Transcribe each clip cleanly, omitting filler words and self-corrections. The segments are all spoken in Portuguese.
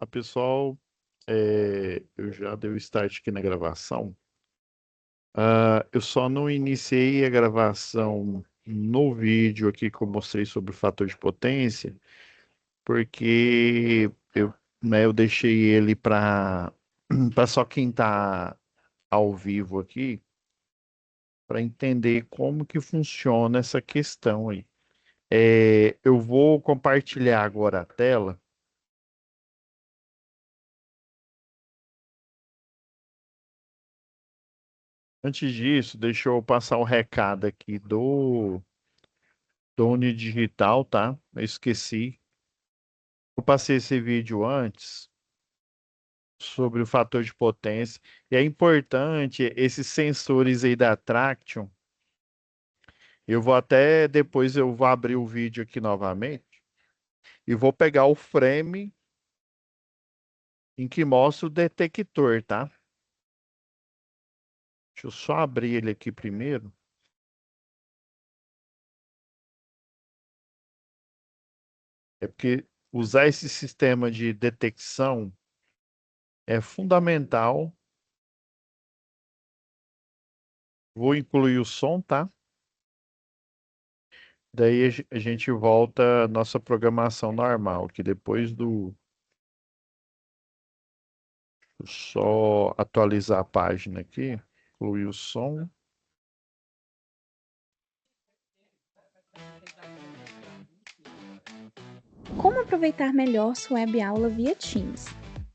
Pessoal, eu já dei o start aqui na gravação. Eu só não iniciei a gravação no vídeo aqui que eu mostrei sobre o fator de potência, porque eu deixei ele para só quem está ao vivo aqui, para entender como que funciona essa questão aí. Eu vou compartilhar agora a tela. Antes disso, deixa eu passar o recado aqui do Unidigital, tá? Eu esqueci. Eu passei esse vídeo antes sobre o fator de potência. E é importante esses sensores aí da Traction. Eu vou até depois eu vou abrir o vídeo aqui novamente e vou pegar o frame em que mostra o detector, tá? Deixa eu só abrir ele aqui primeiro. É porque usar esse sistema de detecção é fundamental. Vou incluir o som, tá? Daí a gente volta à nossa programação normal, que depois do. Só atualizar a página aqui, incluir o som. Como aproveitar melhor sua web aula via Teams?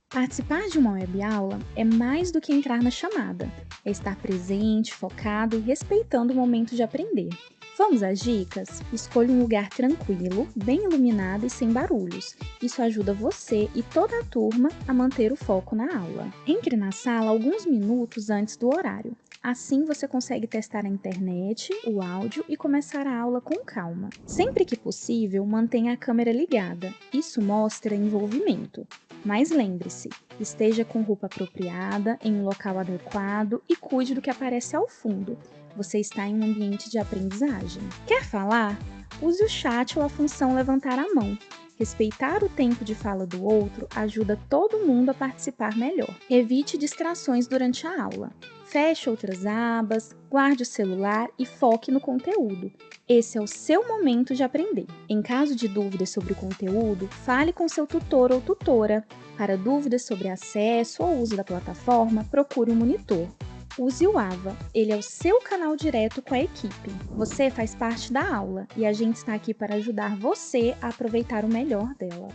Participar de uma web aula é mais do que entrar na chamada, é estar presente, focado e respeitando o momento de aprender. Vamos às dicas? Escolha um lugar tranquilo, bem iluminado e sem barulhos. Isso ajuda você e toda a turma a manter o foco na aula. Entre na sala alguns minutos antes do horário. Assim você consegue testar a internet, o áudio e começar a aula com calma. Sempre que possível, mantenha a câmera ligada. Isso mostra envolvimento. Mas lembre-se, esteja com roupa apropriada, em um local adequado e cuide do que aparece ao fundo. Você está em um ambiente de aprendizagem. Quer falar? Use o chat ou a função levantar a mão. Respeitar o tempo de fala do outro ajuda todo mundo a participar melhor. Evite distrações durante a aula. Feche outras abas, guarde o celular e foque no conteúdo. Esse é o seu momento de aprender. Em caso de dúvidas sobre o conteúdo, fale com seu tutor ou tutora. Para dúvidas sobre acesso ou uso da plataforma, procure um monitor. Use o AVA, ele é o seu canal direto com a equipe. Você faz parte da aula e a gente está aqui para ajudar você a aproveitar o melhor dela.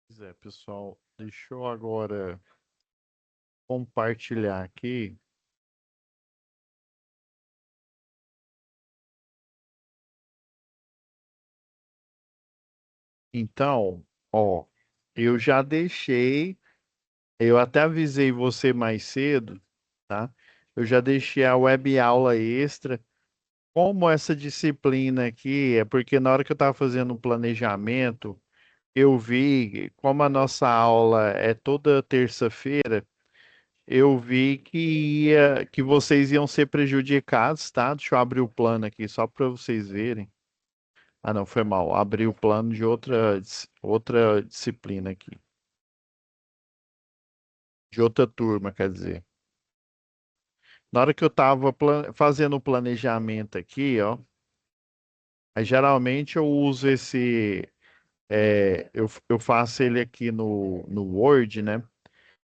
Pois é, pessoal, deixa eu agora compartilhar aqui. Então, ó, eu já deixei, eu até avisei você mais cedo, tá? Eu já deixei a web aula extra. Como essa disciplina aqui, é porque na hora que eu estava fazendo o planejamento, eu vi, como a nossa aula é toda terça-feira, eu vi que vocês iam ser prejudicados, tá? Deixa eu abrir o plano aqui só para vocês verem. Ah, não, foi mal. Abri o plano de outra disciplina aqui, de outra turma, quer dizer. Na hora que eu estava fazendo o planejamento aqui, ó, aí geralmente eu uso eu faço ele aqui no Word, né?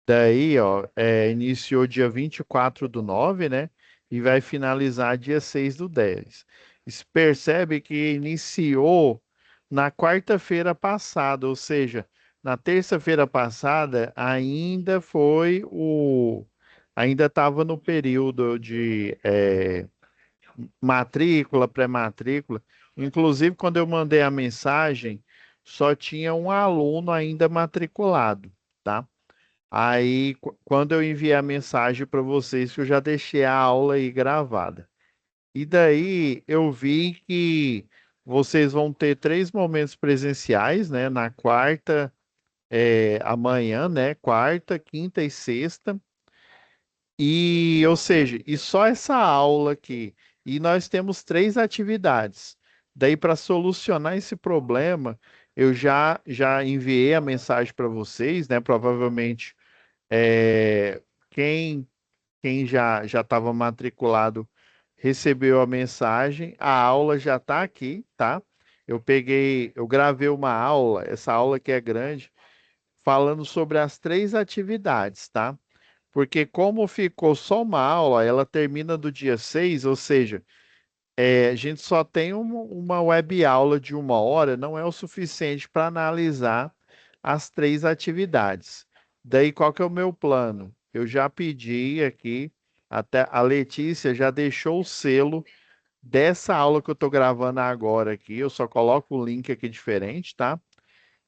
Daí, ó, iniciou dia 24/9, né? E vai finalizar dia 6/10. Se percebe que iniciou na quarta-feira passada, ou seja, na terça-feira passada ainda estava no período de matrícula, pré-matrícula. Inclusive, quando eu mandei a mensagem, só tinha um aluno ainda matriculado, tá? Aí, quando eu enviei a mensagem para vocês, que eu já deixei a aula aí gravada. E daí eu vi que vocês vão ter 3 momentos presenciais, né? Na quarta, amanhã, né? Quarta, quinta e sexta. Ou seja, e só essa aula aqui. E nós temos 3 atividades. Daí, para solucionar esse problema, eu já enviei a mensagem para vocês, né? Provavelmente, é, quem, quem já estava matriculado recebeu a mensagem, a aula já está aqui, tá? Eu gravei uma aula, essa aula que é grande, falando sobre as três atividades, tá? Porque como ficou só uma aula, ela termina do dia 6, ou seja, a gente só tem uma web aula de 1 hora, não é o suficiente para analisar as três atividades. Daí, qual que é o meu plano? Eu já pedi aqui, até a Letícia já deixou o selo dessa aula que eu estou gravando agora aqui. Eu só coloco o link aqui diferente, tá?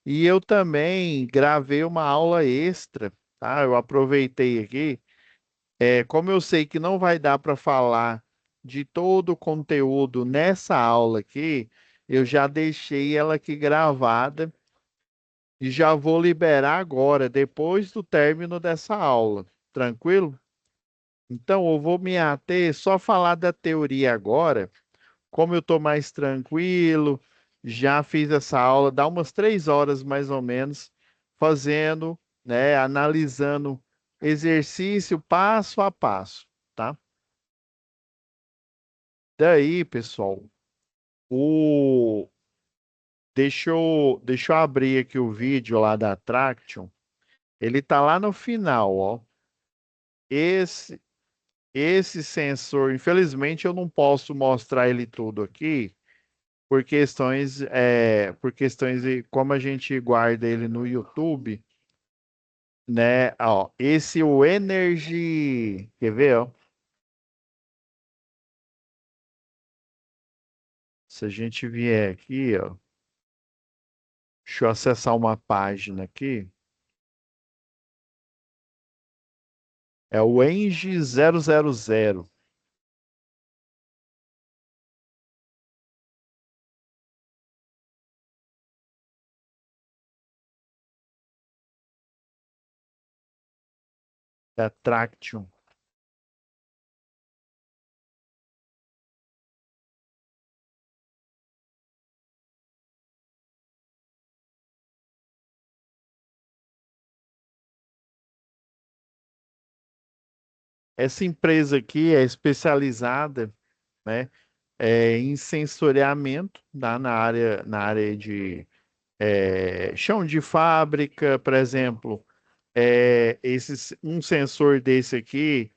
E eu também gravei uma aula extra, tá? Eu aproveitei aqui. Como eu sei que não vai dar para falar de todo o conteúdo nessa aula aqui, eu já deixei ela aqui gravada e já vou liberar agora, depois do término dessa aula. Tranquilo? Então, eu vou me ater só falar da teoria agora. Como eu estou mais tranquilo, já fiz essa aula, dá umas 3 horas mais ou menos, fazendo, né, analisando exercício passo a passo, tá? Daí, pessoal, o... deixa eu abrir aqui o vídeo lá da Traction. Ele tá lá no final, ó. Esse, esse sensor, infelizmente, eu não posso mostrar ele tudo aqui, por questões de como a gente guarda ele no YouTube, né? Ó, esse o Energy, quer ver, ó? Se a gente vier aqui, ó, deixa eu acessar uma página aqui. É o Eng 000 da Traction. Essa empresa aqui é especializada, né, em sensoriamento, tá? Na área de chão de fábrica, por exemplo. Um sensor desse aqui,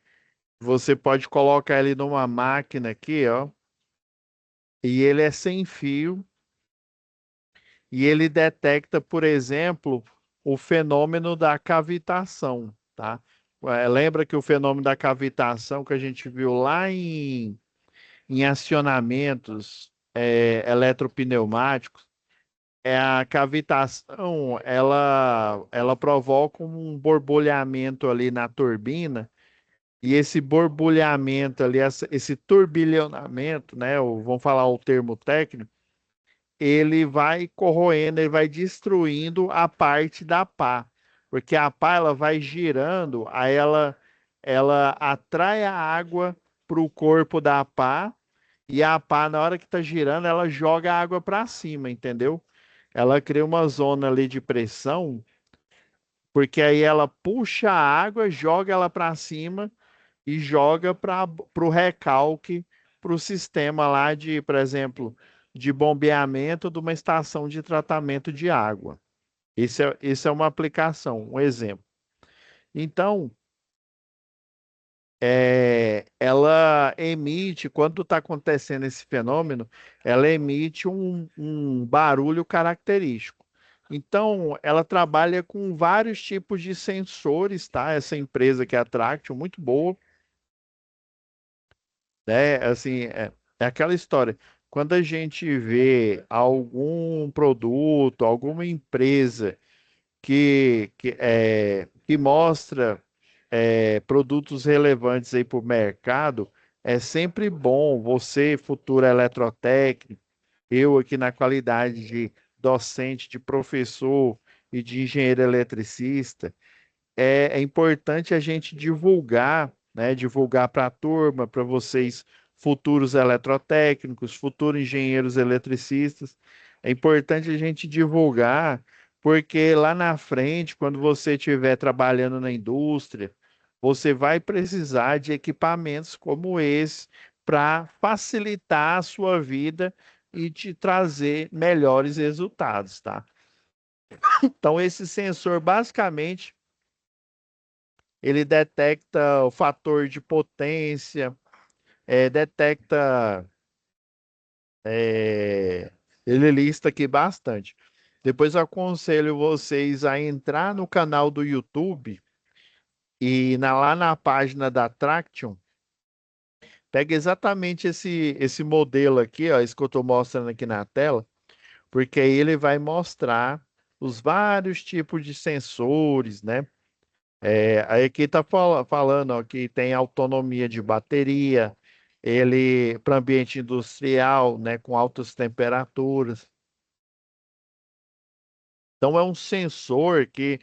você pode colocar ele numa máquina aqui, ó, e ele é sem fio e ele detecta, por exemplo, o fenômeno da cavitação, tá? Lembra que o fenômeno da cavitação que a gente viu lá em acionamentos eletropneumáticos, a cavitação, ela provoca um borbulhamento ali na turbina. E esse borbulhamento ali, esse turbilhonamento, né? Vamos falar o termo técnico, ele vai corroendo, ele vai destruindo a parte da pá. Porque a pá, ela vai girando, aí ela atrai a água para o corpo da pá, e a pá, na hora que está girando, ela joga a água para cima, entendeu? Ela cria uma zona ali de pressão, porque aí ela puxa a água, joga ela para cima e joga para o recalque, para o sistema lá de, por exemplo, de bombeamento de uma estação de tratamento de água. Isso é uma aplicação, um exemplo. Então, ela emite, quando está acontecendo esse fenômeno, ela emite um barulho característico. Então, ela trabalha com vários tipos de sensores, tá? Essa empresa que é a Traction, muito boa, né? Assim, é aquela história. Quando a gente vê algum produto, alguma empresa que mostra produtos relevantes aí para o mercado, é sempre bom você, futuro eletrotécnico, eu aqui na qualidade de docente, de professor e de engenheiro eletricista, é importante a gente divulgar, né? Divulgar para a turma, para vocês futuros eletrotécnicos, futuros engenheiros eletricistas. É importante a gente divulgar, porque lá na frente, quando você estiver trabalhando na indústria, você vai precisar de equipamentos como esse para facilitar a sua vida e te trazer melhores resultados, tá? Então, esse sensor, basicamente, ele detecta o fator de potência, detecta, é, ele lista aqui bastante. Depois eu aconselho vocês a entrar no canal do YouTube e lá na página da Traction, pega exatamente esse modelo aqui, ó, esse que eu estou mostrando aqui na tela, porque aí ele vai mostrar os vários tipos de sensores, né? Aí aqui está falando ó, que tem autonomia de bateria, ele para ambiente industrial, né, com altas temperaturas. Então é um sensor que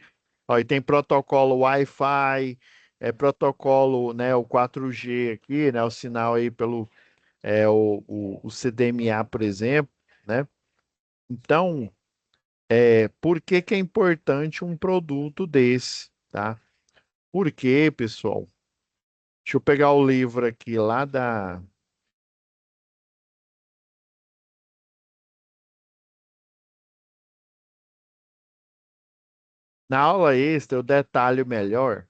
ó, e tem protocolo Wi-Fi, protocolo, né, o 4G aqui, né, o sinal aí pelo o CDMA, por exemplo, né? Então, por que que é importante um produto desse, tá? Porque, pessoal, deixa eu pegar o livro aqui lá na aula extra eu detalho melhor,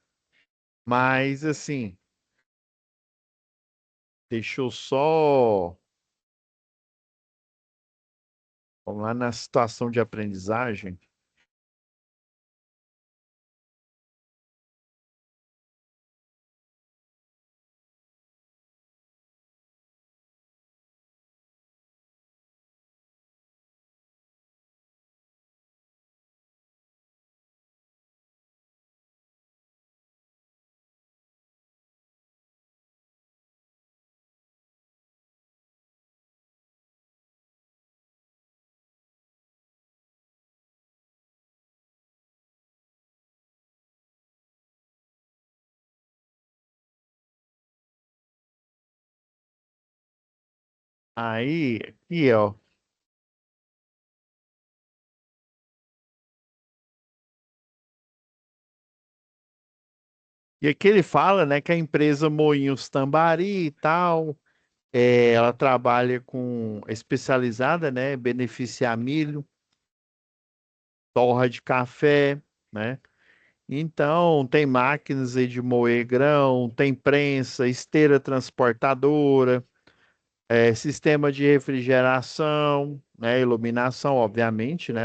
mas assim, deixa eu só, vamos lá na situação de aprendizagem. Aí, aqui, ó. E aqui ele fala, né, que a empresa Moinhos Tambari e tal, ela trabalha com especializada, né, beneficiar milho, torra de café, né? Então, tem máquinas aí de moer grão, tem prensa, esteira transportadora, sistema de refrigeração, né, iluminação, obviamente, né?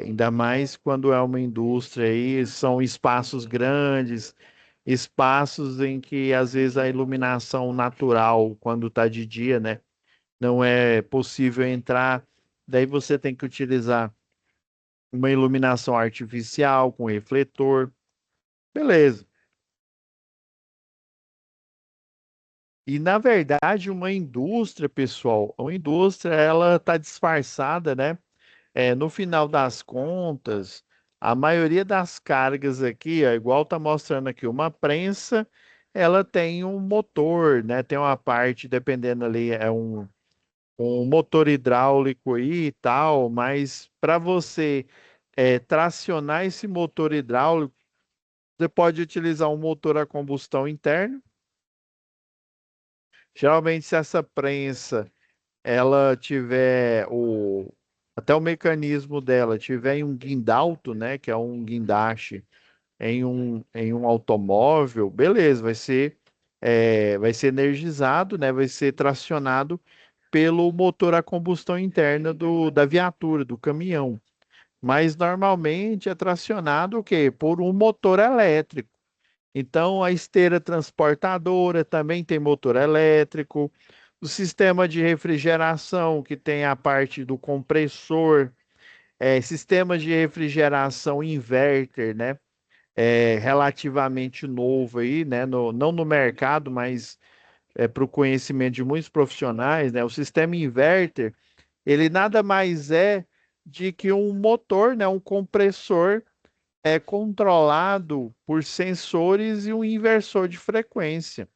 Ainda mais quando é uma indústria aí, são espaços grandes, espaços em que às vezes a iluminação natural, quando está de dia, né, não é possível entrar. Daí você tem que utilizar uma iluminação artificial com refletor. Beleza. E na verdade, uma indústria, pessoal, uma indústria, ela está disfarçada, né? No final das contas, a maioria das cargas aqui, ó, igual tá mostrando aqui, uma prensa, ela tem um motor, né? Tem uma parte, dependendo ali, um motor hidráulico aí e tal, mas para você tracionar esse motor hidráulico, você pode utilizar um motor a combustão interna. Geralmente, se essa prensa ela tiver até o mecanismo dela tiver em um guindalto, né, que é um guindaste em um automóvel, beleza, vai ser energizado, né, vai ser tracionado pelo motor a combustão interna da viatura, do caminhão. Mas normalmente é tracionado o quê? Por um motor elétrico. Então, a esteira transportadora também tem motor elétrico. O sistema de refrigeração, que tem a parte do compressor, sistema de refrigeração inverter, né? Relativamente novo aí, né? Não no mercado, mas para o conhecimento de muitos profissionais, né? O sistema inverter, ele nada mais é de que um motor, né? Um compressor controlado por sensores e um inversor de frequência.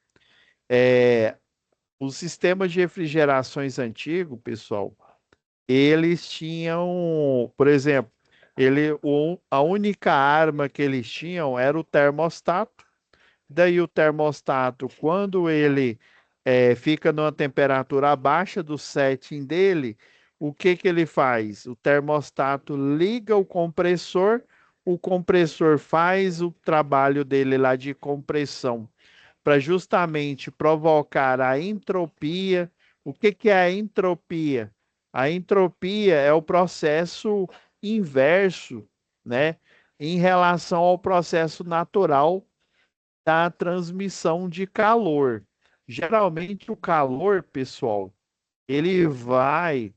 Os sistemas de refrigerações antigos, pessoal, eles tinham, por exemplo, a única arma que eles tinham era o termostato. Daí o termostato, quando ele fica numa temperatura abaixo do setting dele, o que que ele faz? O termostato liga o compressor faz o trabalho dele lá de compressão para justamente provocar a entropia. O que que é a entropia? A entropia é o processo inverso, né, em relação ao processo natural da transmissão de calor. Geralmente o calor, pessoal, ele vai,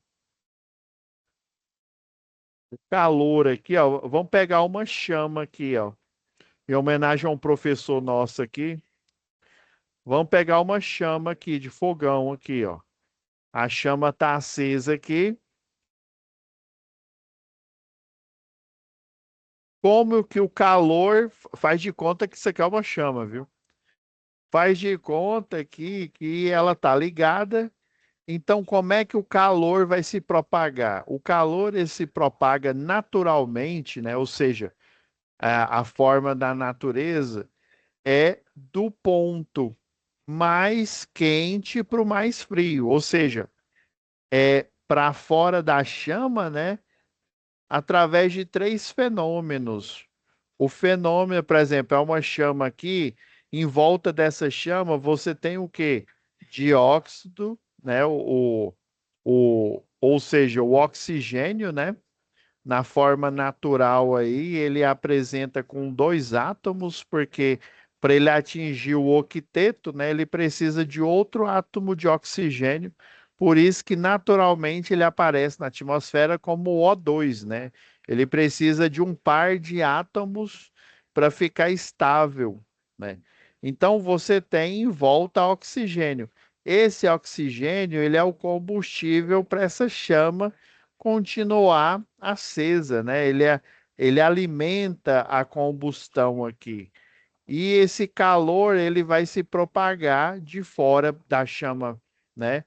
o calor aqui, ó, vamos pegar uma chama aqui, ó, em homenagem a um professor nosso aqui. Vamos pegar uma chama aqui de fogão aqui, ó. A chama está acesa aqui. Como que o calor faz de conta que isso aqui é uma chama, viu? Faz de conta que ela está ligada. Então, como é que o calor vai se propagar? O calor ele se propaga naturalmente, né? Ou seja, a forma da natureza é do ponto mais quente para o mais frio, ou seja, é para fora da chama, né? Através de três fenômenos. O fenômeno, por exemplo, é uma chama aqui, em volta dessa chama você tem o quê? Dióxido, né? Ou seja, o oxigênio, né? Na forma natural aí, ele apresenta com dois átomos, porque para ele atingir o octeto, né, ele precisa de outro átomo de oxigênio. Por isso que naturalmente ele aparece na atmosfera como O2, né? Ele precisa de um par de átomos para ficar estável, né? Então você tem em volta oxigênio. Esse oxigênio, ele é o combustível para essa chama continuar acesa, né? Ele alimenta a combustão aqui. E esse calor ele vai se propagar de fora da chama, né?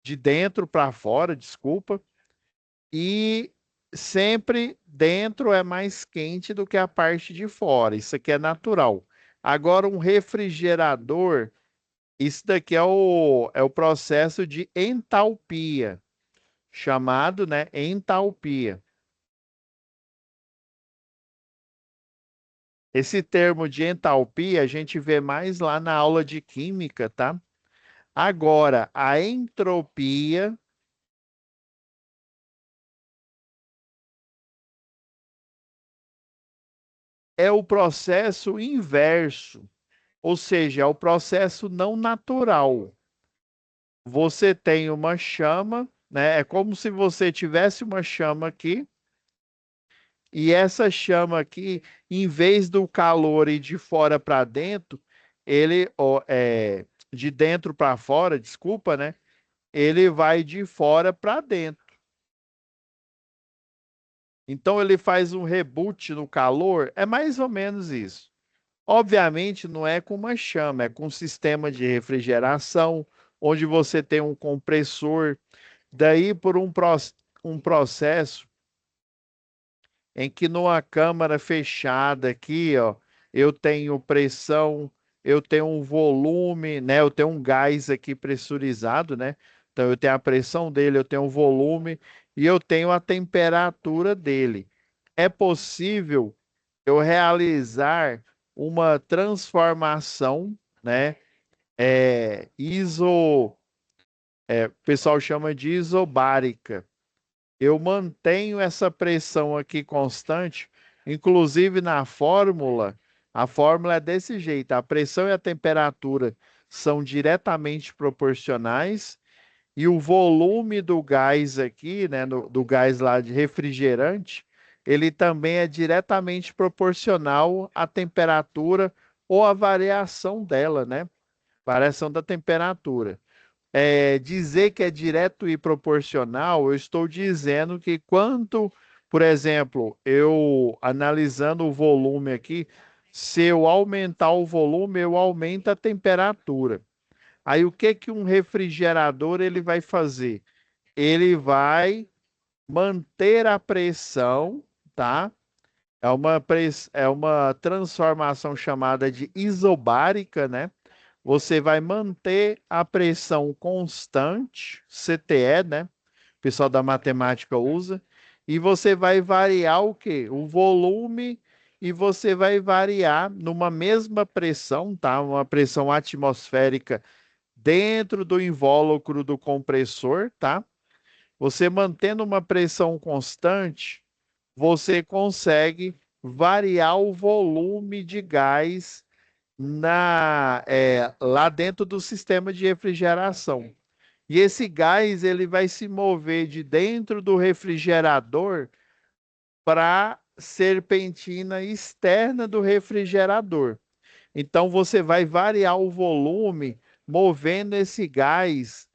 De dentro para fora, desculpa. E sempre dentro é mais quente do que a parte de fora. Isso aqui é natural. Agora, um refrigerador, isso daqui é o processo de entalpia, chamado, né, entalpia. Esse termo de entalpia a gente vê mais lá na aula de química, tá? Agora, a entropia é o processo inverso, ou seja, é o processo não natural. Você tem uma chama, né? É como se você tivesse uma chama aqui, e essa chama aqui, em vez do calor ir de fora para dentro, ele, ó, de dentro para fora, desculpa, né? Ele vai de fora para dentro. Então ele faz um reboot no calor, é mais ou menos isso. Obviamente não é com uma chama, é com um sistema de refrigeração, onde você tem um compressor, daí por um processo em que numa câmara fechada aqui, ó, eu tenho pressão, eu tenho um volume, né? Eu tenho um gás aqui pressurizado, né? Então eu tenho a pressão dele, eu tenho o volume e eu tenho a temperatura dele. É possível eu realizar uma transformação, né? O pessoal chama de isobárica. Eu mantenho essa pressão aqui constante, inclusive na fórmula, a fórmula é desse jeito: a pressão e a temperatura são diretamente proporcionais e o volume do gás aqui, né, do gás lá de refrigerante, ele também é diretamente proporcional à temperatura ou à variação dela, né? Variação da temperatura. Dizer que é direto e proporcional, eu estou dizendo que quanto, por exemplo, eu analisando o volume aqui, se eu aumentar o volume, eu aumento a temperatura. Aí o que que um refrigerador ele vai fazer? Ele vai manter a pressão, tá? É uma transformação chamada de isobárica, né? Você vai manter a pressão constante, CTE, né? O pessoal da matemática usa, e você vai variar o quê? O volume, e você vai variar numa mesma pressão, tá? Uma pressão atmosférica dentro do invólucro do compressor, tá? Você mantendo uma pressão constante, você consegue variar o volume de gás lá dentro do sistema de refrigeração. E esse gás ele vai se mover de dentro do refrigerador para a serpentina externa do refrigerador. Então você vai variar o volume movendo esse gás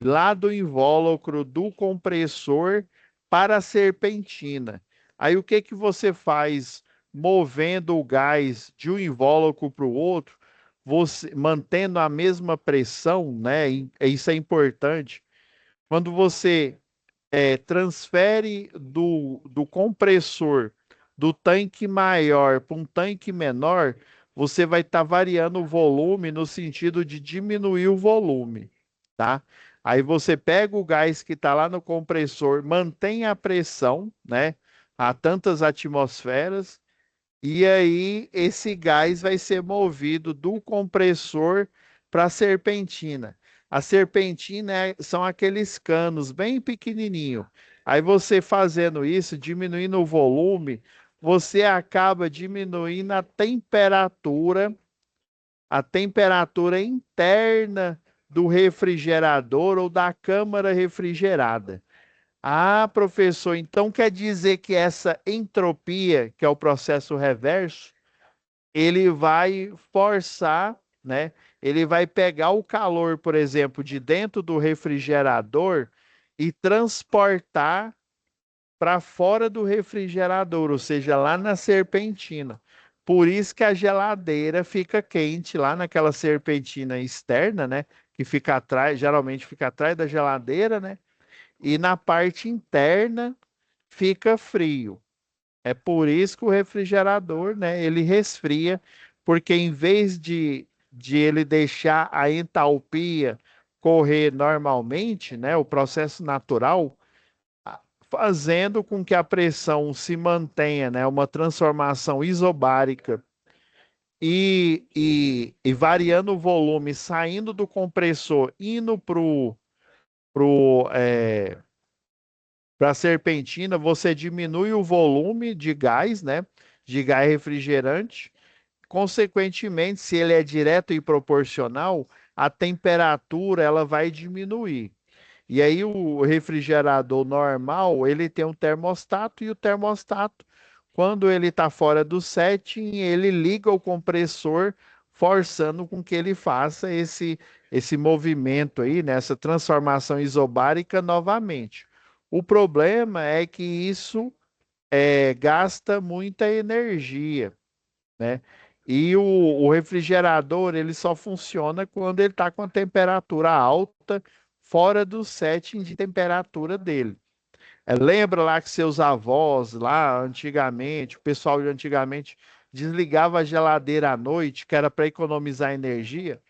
lá do invólucro do compressor para a serpentina. Aí o que que você faz movendo o gás de um invólucro para o outro, você mantendo a mesma pressão, né? Isso é importante. Quando você transfere do compressor do tanque maior para um tanque menor, você vai estar variando o volume no sentido de diminuir o volume, tá? Aí você pega o gás que está lá no compressor, mantém a pressão, né? A tantas atmosferas, e aí esse gás vai ser movido do compressor para a serpentina. A serpentina são aqueles canos bem pequenininho. Aí você fazendo isso, diminuindo o volume, você acaba diminuindo a temperatura interna do refrigerador ou da câmara refrigerada. Ah, professor, então quer dizer que essa entropia, que é o processo reverso, ele vai forçar, né? Ele vai pegar o calor, por exemplo, de dentro do refrigerador e transportar para fora do refrigerador, ou seja, lá na serpentina. Por isso que a geladeira fica quente lá naquela serpentina externa, né? Que fica atrás, geralmente fica atrás da geladeira, né? E na parte interna fica frio. É por isso que o refrigerador, né, ele resfria, porque em vez de ele deixar a entalpia correr normalmente, né, o processo natural, fazendo com que a pressão se mantenha, né, uma transformação isobárica e variando o volume, saindo do compressor, indo para a serpentina, você diminui o volume de gás, né, de gás refrigerante. Consequentemente, se ele é direto e proporcional, a temperatura ela vai diminuir. E aí o refrigerador normal, ele tem um termostato e o termostato, quando ele está fora do setting, ele liga o compressor, forçando com que ele faça esse movimento aí, nessa transformação isobárica novamente. O problema é que isso gasta muita energia, né? E o refrigerador ele só funciona quando ele está com a temperatura alta, fora do setting de temperatura dele. Lembra lá que seus avós, lá antigamente, o pessoal de antigamente desligava a geladeira à noite, que era para economizar energia?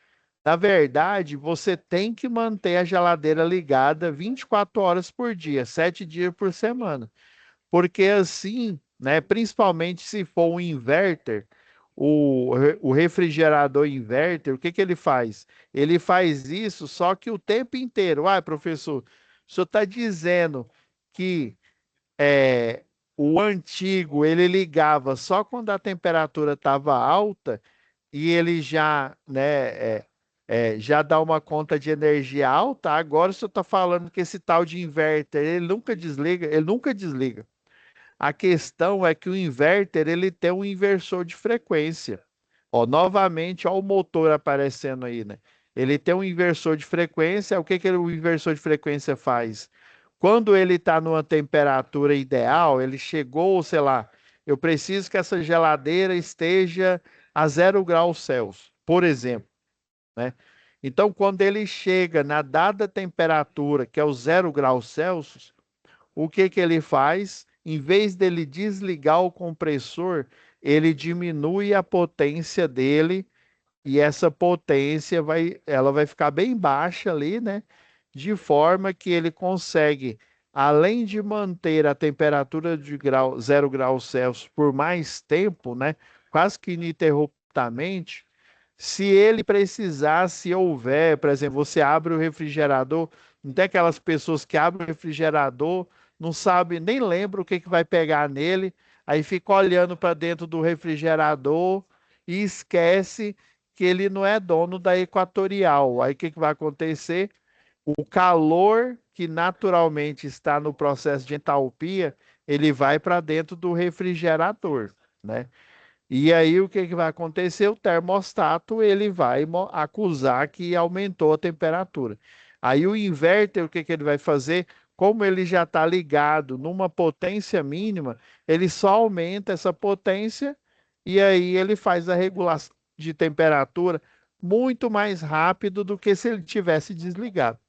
Na verdade, você tem que manter a geladeira ligada 24 horas por dia, 7 dias por semana. Porque assim, né, principalmente se for um inverter, o refrigerador inverter, o que que ele faz? Ele faz isso só que o tempo inteiro. Ah, professor, o senhor está dizendo que é, o antigo ele ligava só quando a temperatura estava alta e ele já, né, já dá uma conta de energia alta. Agora o senhor está falando que esse tal de inverter, ele nunca desliga. A questão é que o inverter ele tem um inversor de frequência. Ó, novamente, ó o motor aparecendo aí, né? Ele tem um inversor de frequência. O que que o inversor de frequência faz? Quando ele está numa temperatura ideal, ele chegou, sei lá, eu preciso que essa geladeira esteja a 0 graus Celsius, por exemplo, né? Então, quando ele chega na dada temperatura, que é o 0 graus Celsius, o que que ele faz? Em vez dele desligar o compressor, ele diminui a potência dele e essa potência ela vai ficar bem baixa ali, né? De forma que ele consegue, além de manter a temperatura de 0 graus Celsius por mais tempo, né? Quase que ininterruptamente, se ele precisar, se houver, por exemplo, você abre o refrigerador, não tem aquelas pessoas que abrem o refrigerador, não sabe, nem lembra o que que vai pegar nele, aí fica olhando para dentro do refrigerador e esquece que ele não é dono da Equatorial. Aí o que que vai acontecer? O calor que naturalmente está no processo de entalpia, ele vai para dentro do refrigerador, né? E aí o que que vai acontecer? O termostato ele vai acusar que aumentou a temperatura. Aí o inverter, o que que ele vai fazer? Como ele já está ligado numa potência mínima, ele só aumenta essa potência e aí ele faz a regulação de temperatura muito mais rápido do que se ele tivesse desligado.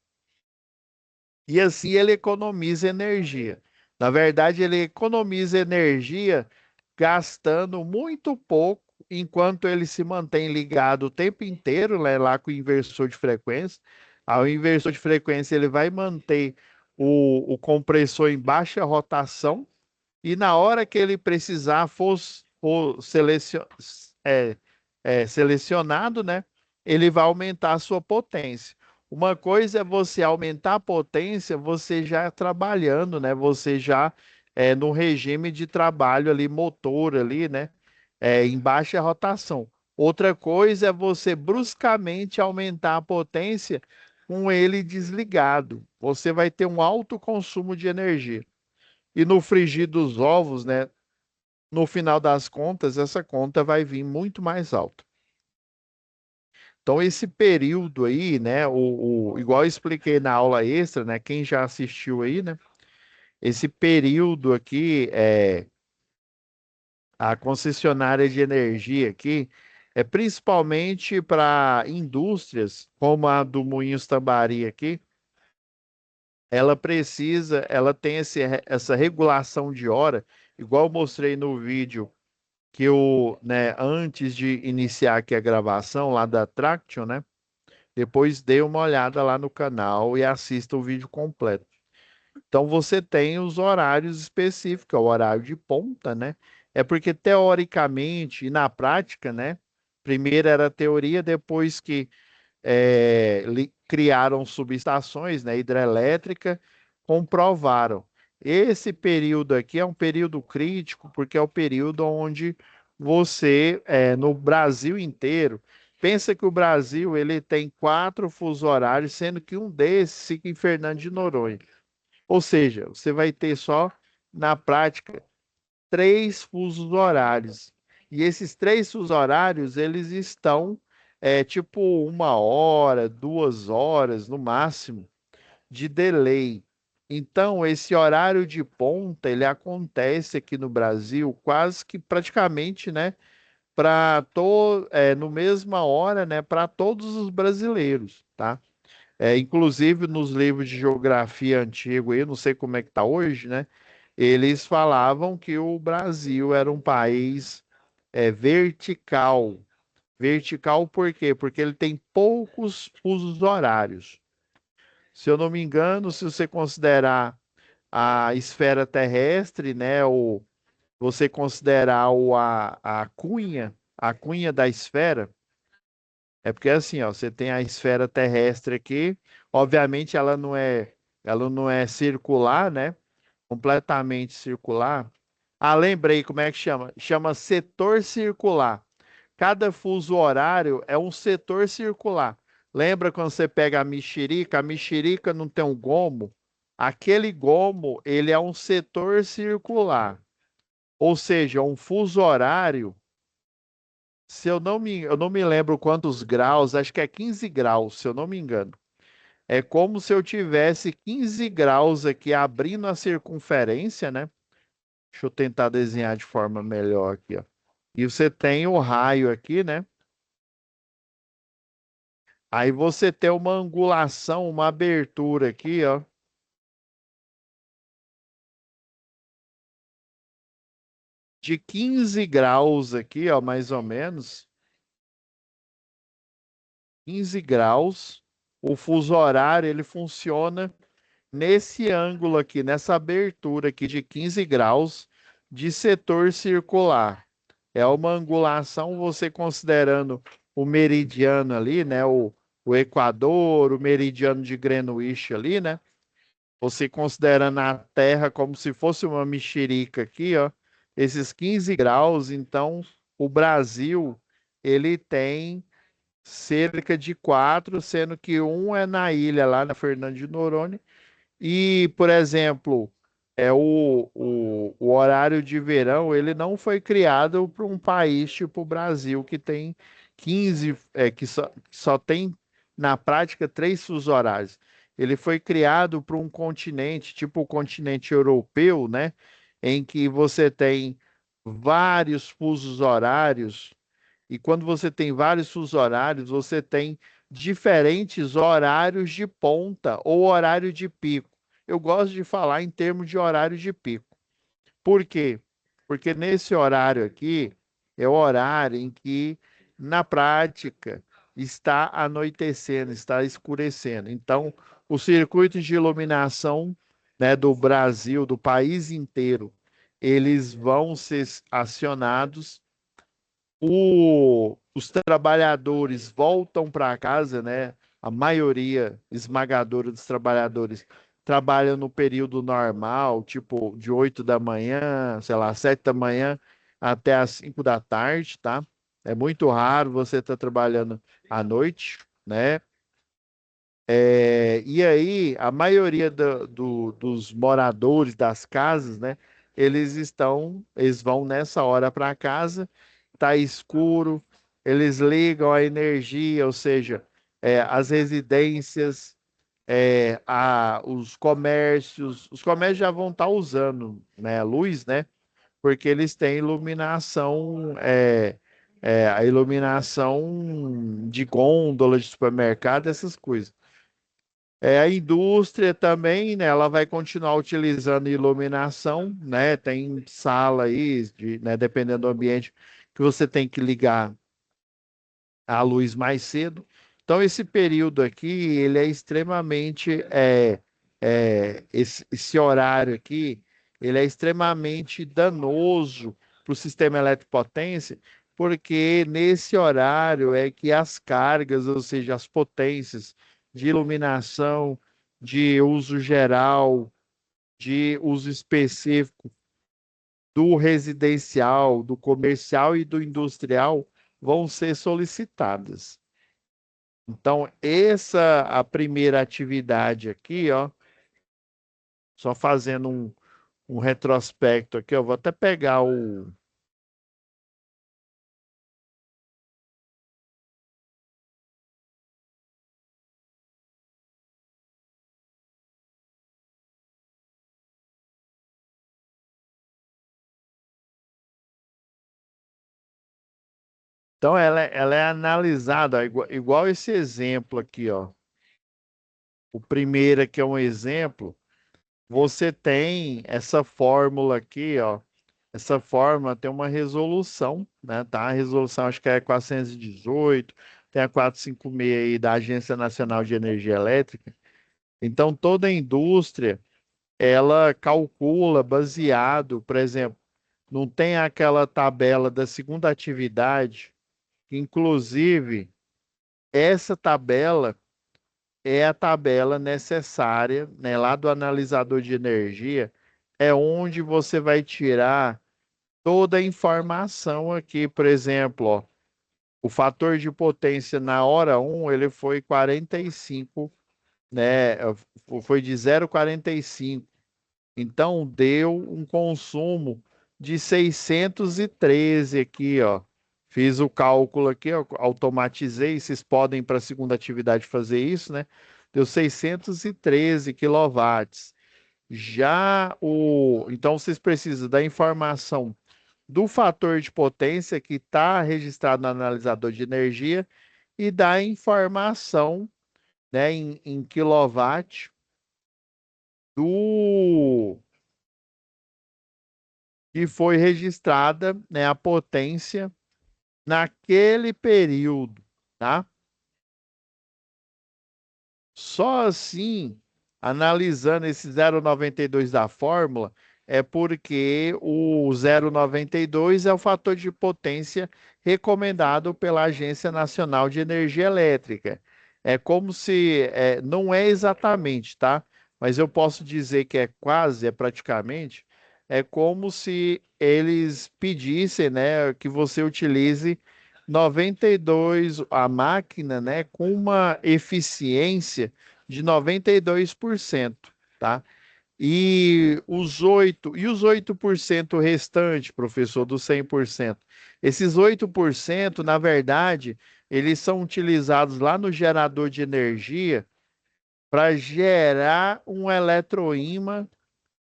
E assim ele economiza energia. Na verdade, ele economiza energia gastando muito pouco, enquanto ele se mantém ligado o tempo inteiro, né, lá com o inversor de frequência. Aí o inversor de frequência ele vai manter o compressor em baixa rotação e na hora que ele precisar for é, selecionado, né, ele vai aumentar a sua potência. Uma coisa é você aumentar a potência, você já trabalhando, né, você já no regime de trabalho ali, motor ali, né, em baixa rotação. Outra coisa é você bruscamente aumentar a potência com ele desligado. Você vai ter um alto consumo de energia. E no frigir dos ovos, né? No final das contas, essa conta vai vir muito mais alta. Então, esse período aí, né? Igual eu expliquei na aula extra, né? Quem já assistiu aí, né? Esse período aqui, a concessionária de energia aqui, é principalmente para indústrias, como a do Moinhos Tambari aqui, ela tem essa regulação de hora, igual eu mostrei no vídeo que eu, né, antes de iniciar aqui a gravação lá da Traction, né, depois dê uma olhada lá no canal e assista o vídeo completo. Então você tem os horários específicos, é o horário de ponta, né? É porque teoricamente e na prática, né? Primeiro era a teoria, depois que criaram subestações, né, hidrelétrica, comprovaram. Esse período aqui é um período crítico, porque é o período onde você, no Brasil inteiro, pensa que o Brasil ele tem 4 fusos horários, sendo que um desses fica em Fernando de Noronha. Ou seja, você vai ter só, na prática, 3 fusos horários. E esses 3 fusos horários, eles estão, tipo 1 hora, 2 horas, no máximo, de delay. Então, esse horário de ponta, ele acontece aqui no Brasil quase que praticamente, né, no mesma hora, né, para todos os brasileiros, tá? Inclusive nos livros de geografia antigo, eu não sei como é que está hoje, né? Eles falavam que o Brasil era um país vertical. Vertical por quê? Porque ele tem poucos fusos horários. Se eu não me engano, se você considerar a esfera terrestre, né, ou você considerar a cunha da esfera, é porque assim, ó, você tem a esfera terrestre aqui, obviamente ela não é circular, né? Completamente circular. Ah, lembrei como é que chama? Chama setor circular. Cada fuso horário é um setor circular. Lembra quando você pega a mexerica não tem um gomo? Aquele gomo, ele é um setor circular. Ou seja, um fuso horário, se eu não me lembro quantos graus, acho que é 15 graus, se eu não me engano. É como se eu tivesse 15 graus aqui abrindo a circunferência, né? Deixa eu tentar desenhar de forma melhor aqui, ó. E você tem o raio aqui, né? Aí você tem uma angulação, uma abertura aqui, ó, de 15 graus aqui, ó, mais ou menos. 15 graus. O fuso horário, ele funciona nesse ângulo aqui, nessa abertura aqui de 15 graus de setor circular. É uma angulação, você considerando o meridiano ali, né? O Equador, o meridiano de Greenwich ali, né? Você considerando a Terra como se fosse uma mexerica aqui, ó, esses 15 graus, então o Brasil, ele tem cerca de quatro, sendo que um é na ilha lá na Fernando de Noronha, e, por exemplo, o horário de verão, ele não foi criado para um país tipo o Brasil, que tem 15, que só tem, na prática, três fusos horários. Ele foi criado para um continente, tipo o continente europeu, né? Em que você tem vários fusos horários, e quando você tem vários fusos horários, você tem diferentes horários de ponta ou horário de pico. Eu gosto de falar em termos de horário de pico. Por quê? Porque nesse horário aqui é o horário em que, na prática, está anoitecendo, está escurecendo. Então, os circuitos de iluminação, né, do Brasil, do país inteiro, eles vão ser acionados, os trabalhadores voltam para casa, né? A maioria esmagadora dos trabalhadores trabalham no período normal, tipo de 8 da manhã, sei lá, 7 da manhã até as 5 da tarde, tá? É muito raro você estar trabalhando à noite, né? E aí, a maioria dos moradores das casas, né? Eles vão nessa hora para casa, tá escuro, eles ligam a energia, ou seja, as residências, os comércios já vão estar usando, né, luz, né? Porque eles têm iluminação, a iluminação de gôndola de supermercado, essas coisas. A indústria também, né, ela vai continuar utilizando iluminação, né? Tem sala aí, né, dependendo do ambiente, que você tem que ligar a luz mais cedo. Então, esse período aqui, ele é extremamente, esse horário aqui, ele é extremamente danoso para o sistema eletropotência, porque nesse horário é que as cargas, ou seja, as potências de iluminação, de uso geral, de uso específico do residencial, do comercial e do industrial vão ser solicitadas. Então, essa a primeira atividade aqui, ó, só fazendo um retrospecto aqui, eu vou até pegar o. Então, ela é analisada igual esse exemplo aqui, ó. O primeiro aqui é um exemplo. Você tem essa fórmula aqui, ó. Essa fórmula tem uma resolução, né? Tá? A resolução acho que é 418, tem a 456 aí da Agência Nacional de Energia Elétrica. Então, toda a indústria, ela calcula baseado, por exemplo, não tem aquela tabela da segunda atividade, que inclusive essa tabela é a tabela necessária, né, lá do analisador de energia, é onde você vai tirar toda a informação aqui, por exemplo, ó, o fator de potência na hora um ele foi 45, né, foi de 0,45. Então, deu um consumo de 613 aqui, ó. Fiz o cálculo aqui, ó, automatizei. Vocês podem, para a segunda atividade, fazer isso, né? Deu 613 quilowatts. Então, vocês precisam da informação do fator de potência que está registrado no analisador de energia e dá a informação, né, em quilowatt do que foi registrada, né, a potência naquele período, tá? Só assim, analisando esse 0,92 da fórmula, é porque o 0,92 é o fator de potência recomendado pela Agência Nacional de Energia Elétrica. É como se, não é exatamente, tá? Mas eu posso dizer que é quase, é praticamente, é como se eles pedissem, né, que você utilize 92, a máquina, né, com uma eficiência de 92%, tá? E os 8% restante, professor, dos 100%. Esses 8%, na verdade, eles são utilizados lá no gerador de energia para gerar um eletroímã.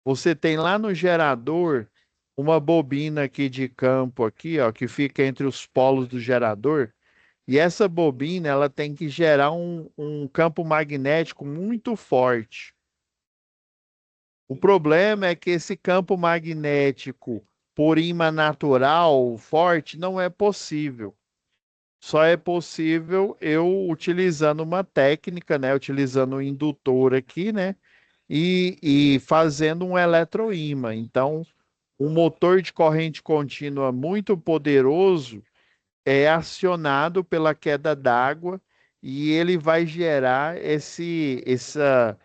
Você tem lá no gerador uma bobina aqui de campo aqui, ó, que fica entre os polos do gerador. E essa bobina, ela tem que gerar um campo magnético muito forte. O problema é que esse campo magnético por ímã natural forte não é possível. Só é possível eu utilizando uma técnica, né? Utilizando um indutor aqui, né? E fazendo um eletroímã. Então, um motor de corrente contínua muito poderoso é acionado pela queda d'água e ele vai gerar essa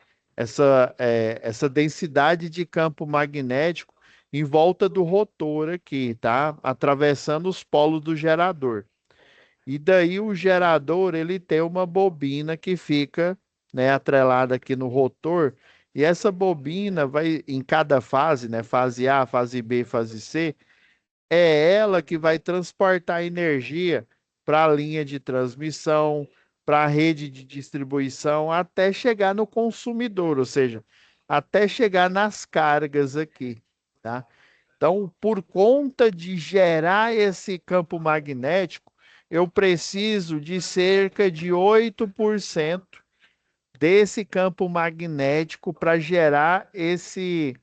densidade de campo magnético em volta do rotor aqui, tá? Atravessando os polos do gerador. E daí o gerador ele tem uma bobina que fica, né, atrelada aqui no rotor. E essa bobina vai em cada fase, né, fase A, fase B, fase C, é ela que vai transportar energia para a linha de transmissão, para a rede de distribuição, até chegar no consumidor, ou seja, até chegar nas cargas aqui, tá? Então, por conta de gerar esse campo magnético, eu preciso de cerca de 8% desse campo magnético para gerar esse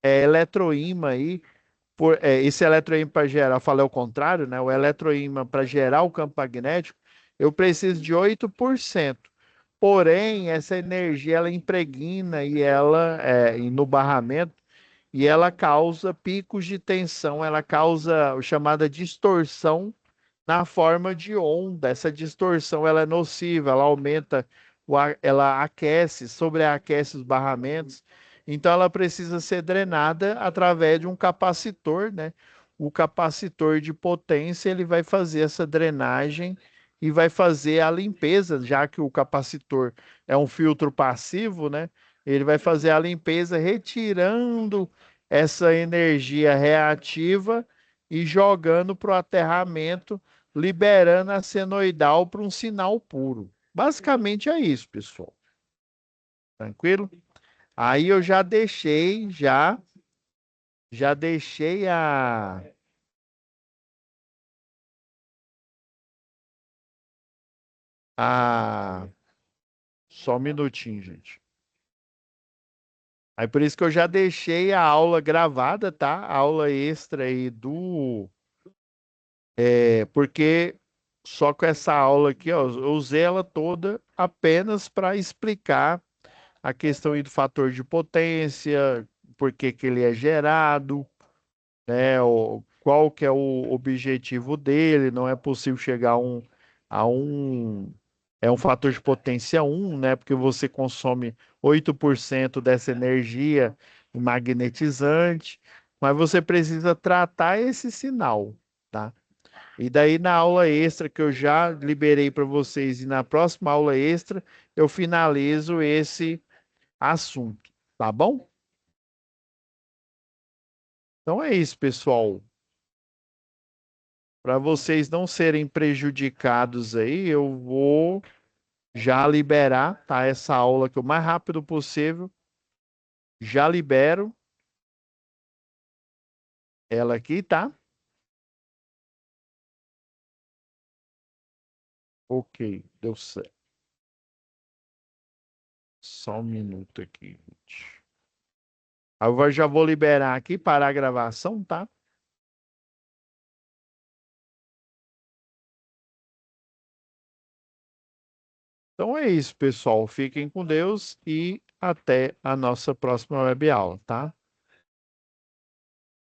eletroímã aí esse eletroímã para gerar, eu falei ao contrário, né? O eletroímã para gerar o campo magnético, eu preciso de 8%. Porém, essa energia ela impregna e no barramento e ela causa picos de tensão, ela causa o chamada distorção na forma de onda. Essa distorção ela é nociva, ela aumenta, ela aquece, sobreaquece os barramentos. Então ela precisa ser drenada através de um capacitor, né? O capacitor de potência ele vai fazer essa drenagem e vai fazer a limpeza, já que o capacitor é um filtro passivo, né? Ele vai fazer a limpeza retirando essa energia reativa e jogando para o aterramento liberando a senoidal para um sinal puro. Basicamente é isso, pessoal. Tranquilo? Aí eu já deixei a só um minutinho, gente. Aí por isso que eu já deixei a aula gravada, tá? A aula extra aí porque só com essa aula aqui, ó, eu usei ela toda apenas para explicar a questão aí do fator de potência, por que que ele é gerado, né? Qual que é o objetivo dele, não é possível chegar a um, é um fator de potência um, né? Porque você consome 8% dessa energia magnetizante, mas você precisa tratar esse sinal, tá? E daí na aula extra que eu já liberei para vocês e na próxima aula extra eu finalizo esse assunto, tá bom? Então é isso, pessoal. Para vocês não serem prejudicados aí, eu vou já liberar, tá? Essa aula que o mais rápido possível. Já libero ela aqui, tá? Ok, deu certo. Só um minuto aqui, gente. Já vou liberar aqui para a gravação, tá? Então é isso, pessoal. Fiquem com Deus e até a nossa próxima web aula, tá?